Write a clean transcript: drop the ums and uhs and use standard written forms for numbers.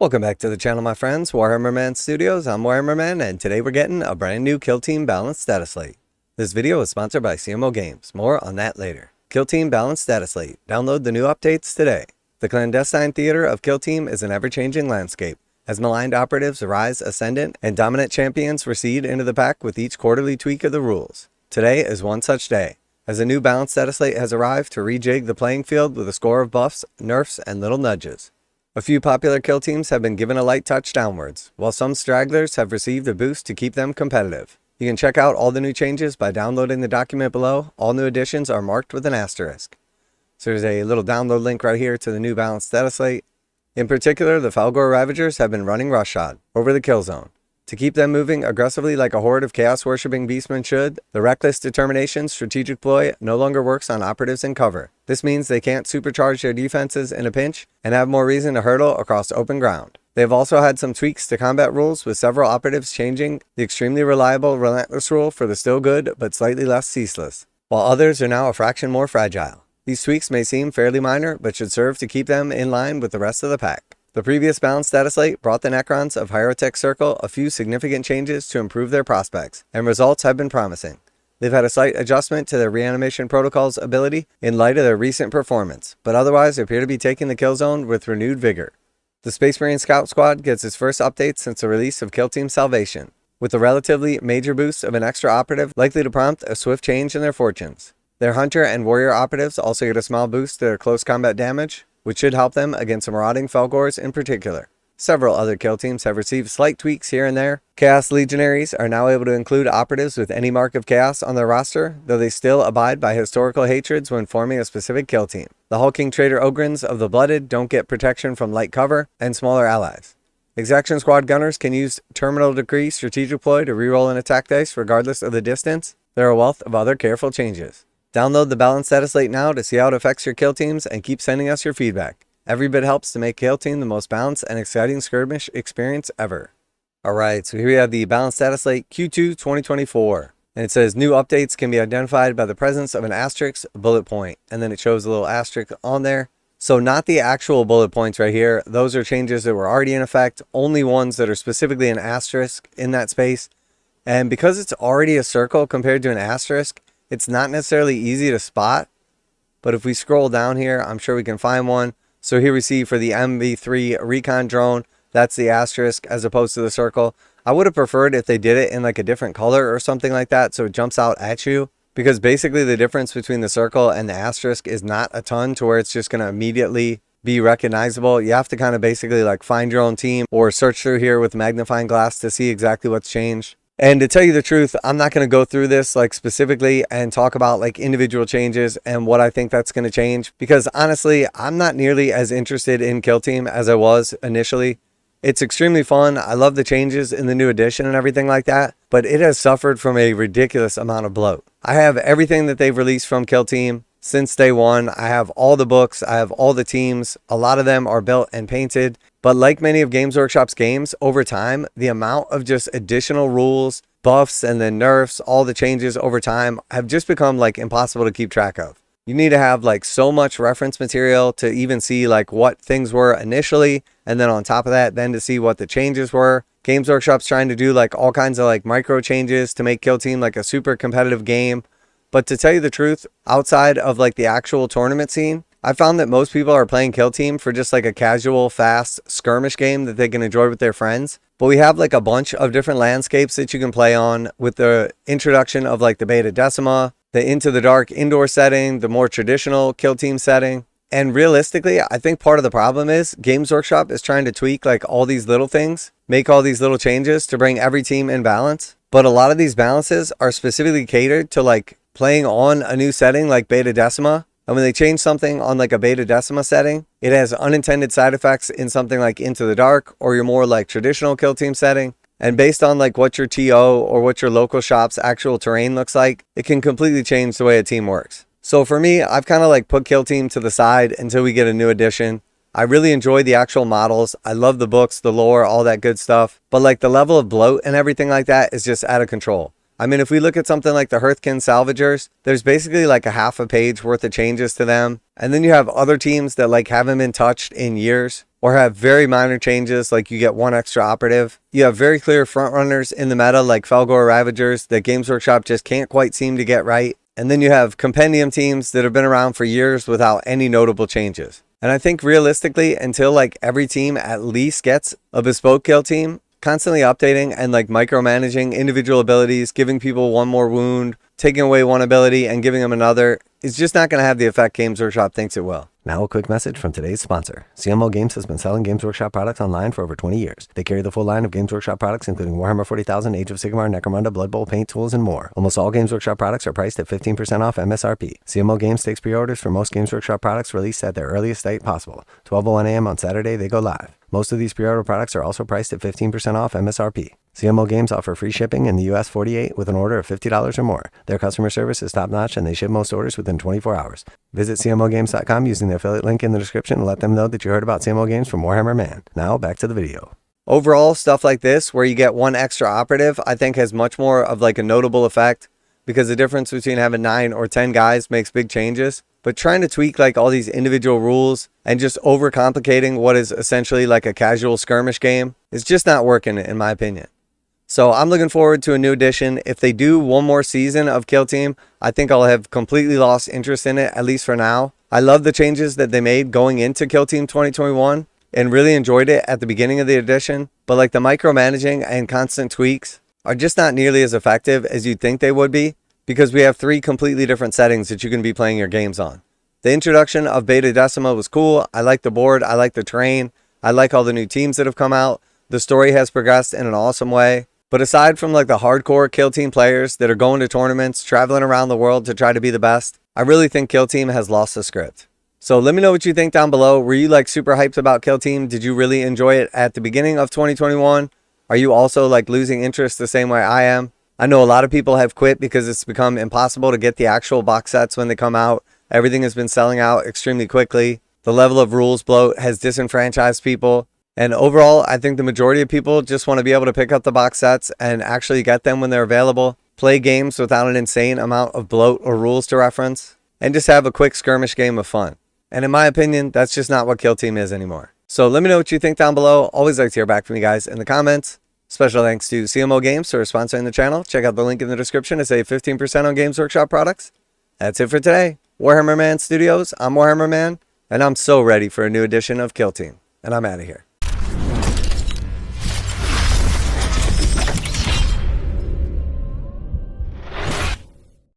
Welcome back to the channel, my friends. Warhammer Man Studios. I'm Warhammer Man, and today we're getting a brand new Kill Team Balanced Dataslate. This video is sponsored by CMO Games. More on that later. Kill Team Balanced Dataslate. Download the new updates today. The clandestine theater of Kill Team is an ever-changing landscape, as maligned operatives rise ascendant and dominant champions recede into the pack with each quarterly tweak of the rules. Today is one such day, as a new Balanced Dataslate has arrived to rejig the playing field with a score of buffs, nerfs, and little nudges. A few popular kill teams have been given a light touch downwards, while some stragglers have received a boost to keep them competitive. You can check out all the new changes by downloading the document below. All new additions are marked with an asterisk. So there's a little download link right here to the new Balanced Dataslate. In particular, the Falgor Ravagers have been running roughshod over the kill zone. To keep them moving aggressively like a horde of chaos-worshipping beastmen should, the reckless determination strategic ploy no longer works on operatives in cover. This means they can't supercharge their defenses in a pinch and have more reason to hurdle across open ground. They have also had some tweaks to combat rules, with several operatives changing the extremely reliable Relentless rule for the still good but slightly less ceaseless, while others are now a fraction more fragile. These tweaks may seem fairly minor, but should serve to keep them in line with the rest of the pack. The previous Balanced Dataslate brought the Necrons of Hierotech Circle a few significant changes to improve their prospects, and results have been promising. They've had a slight adjustment to their reanimation protocol's ability in light of their recent performance, but otherwise appear to be taking the kill zone with renewed vigor. The Space Marine Scout Squad gets its first update since the release of Kill Team Salvation, with a relatively major boost of an extra operative likely to prompt a swift change in their fortunes. Their Hunter and Warrior operatives also get a small boost to their close combat damage, which should help them against marauding Falgors in particular. Several other kill teams have received slight tweaks here and there. Chaos Legionaries are now able to include operatives with any mark of chaos on their roster, though they still abide by historical hatreds when forming a specific kill team. The Hulking Trader Ogryns of the Blooded don't get protection from light cover and smaller allies. Exaction Squad Gunners can use Terminal Decree Strategic Ploy to reroll an attack dice regardless of the distance. There are a wealth of other careful changes. Download the Balanced Dataslate now to see how it affects your kill teams, and keep sending us your feedback. Every bit helps to make Kill Team the most balanced and exciting skirmish experience ever. Alright, so here we have the Balanced Dataslate Q2 2024. And it says new updates can be identified by the presence of an asterisk bullet point. And then it shows a little asterisk on there. So not the actual bullet points right here. Those are changes that were already in effect. Only ones that are specifically an asterisk in that space. And because it's already a circle compared to an asterisk, it's not necessarily easy to spot, but if we scroll down here, I'm sure we can find one. So here we see for the MV3 recon drone, that's the asterisk as opposed to the circle. I would have preferred if they did it in like a different color or something like that, so it jumps out at you, because basically the difference between the circle and the asterisk is not a ton to where it's just going to immediately be recognizable. You have to kind of basically like find your own team or search through here with a magnifying glass to see exactly what's changed. And to tell you the truth, I'm not going to go through this like specifically and talk about like individual changes and what I think that's going to change, because honestly, I'm not nearly as interested in Kill Team as I was initially. It's extremely fun. I love the changes in the new edition and everything like that, but it has suffered from a ridiculous amount of bloat. I have everything that they've released from Kill Team since day one. I have all the books, I have all the teams. A lot of them are built and painted. But like many of Games Workshop's games, over time, the amount of just additional rules, buffs, and then nerfs, all the changes over time have just become like impossible to keep track of. You need to have like so much reference material to even see like what things were initially, and then on top of that, then to see what the changes were. Games Workshop's trying to do like all kinds of like micro changes to make Kill Team like a super competitive game. But to tell you the truth, outside of like the actual tournament scene, I found that most people are playing Kill Team for just like a casual, fast skirmish game that they can enjoy with their friends. But we have like a bunch of different landscapes that you can play on with the introduction of like the Beta Decima, the Into the Dark indoor setting, the more traditional Kill Team setting. And realistically, I think part of the problem is Games Workshop is trying to tweak like all these little things, make all these little changes to bring every team in balance. But a lot of these balances are specifically catered to like playing on a new setting like Beta Decima. And when they change something on like a Beta Decima setting, it has unintended side effects in something like Into the Dark or your more like traditional Kill Team setting. And based on like what your TO or what your local shop's actual terrain looks like, it can completely change the way a team works. So for me, I've kind of like put Kill Team to the side until we get a new edition. I really enjoy the actual models. I love the books, the lore, all that good stuff. But like the level of bloat and everything like that is just out of control. I mean, if we look at something like the Hearthkin Salvagers, there's basically like a half a page worth of changes to them. And then you have other teams that like haven't been touched in years. or have very minor changes like you get one extra operative. You have very clear frontrunners in the meta like Felgor Ravagers that Games Workshop just can't quite seem to get right. And then you have compendium teams that have been around for years without any notable changes. And I think realistically, until like every team at least gets a bespoke kill team, constantly updating and like micromanaging individual abilities, giving people one more wound, taking away one ability and giving them another, is just not going to have the effect Games Workshop thinks it will. Now a quick message from today's sponsor. CMO Games has been selling Games Workshop products online for over 20 years. They carry the full line of Games Workshop products, including Warhammer 40,000, Age of Sigmar, Necromunda, Blood Bowl, paint tools, and more. Almost all Games Workshop products are priced at 15% off MSRP. CMO Games takes pre-orders for most Games Workshop products released at their earliest date possible. 12:01 a.m. on Saturday, they go live. Most of these pre-order products are also priced at 15% off MSRP. CMO Games offer free shipping in the US 48 with an order of $50 or more. Their customer service is top-notch and they ship most orders within 24 hours. Visit CMOGames.com using the affiliate link in the description and let them know that you heard about CMO Games from Warhammer Man. Now back to the video. Overall, stuff like this where you get one extra operative I think has much more of like a notable effect, because the difference between having 9 or 10 guys makes big changes. But trying to tweak like all these individual rules and just overcomplicating what is essentially like a casual skirmish game is just not working in my opinion. So I'm looking forward to a new edition. If they do one more season of Kill Team, I think I'll have completely lost interest in it, at least for now. I love the changes that they made going into Kill Team 2021 and really enjoyed it at the beginning of the edition. But like the micromanaging and constant tweaks are just not nearly as effective as you'd think they would be, because we have 3 completely different settings that you can be playing your games on. The introduction of Beta Decima was cool. I like the board. I like the terrain. I like all the new teams that have come out. The story has progressed in an awesome way. But aside from like the hardcore Kill Team players that are going to tournaments, traveling around the world to try to be the best, I really think Kill Team has lost the script. So let me know what you think down below. Were you like super hyped about Kill Team? Did you really enjoy it at the beginning of 2021? Are you also like losing interest the same way I am? I know a lot of people have quit because it's become impossible to get the actual box sets when they come out. Everything has been selling out extremely quickly. The level of rules bloat has disenfranchised people. And overall, I think the majority of people just want to be able to pick up the box sets and actually get them when they're available, play games without an insane amount of bloat or rules to reference, and just have a quick skirmish game of fun. And in my opinion, that's just not what Kill Team is anymore. So let me know what you think down below. Always like to hear back from you guys in the comments. Special thanks to CMO Games for sponsoring the channel. Check out the link in the description to save 15% on Games Workshop products. That's it for today. Warhammer Man Studios, I'm Warhammer Man, and I'm so ready for a new edition of Kill Team. And I'm out of here.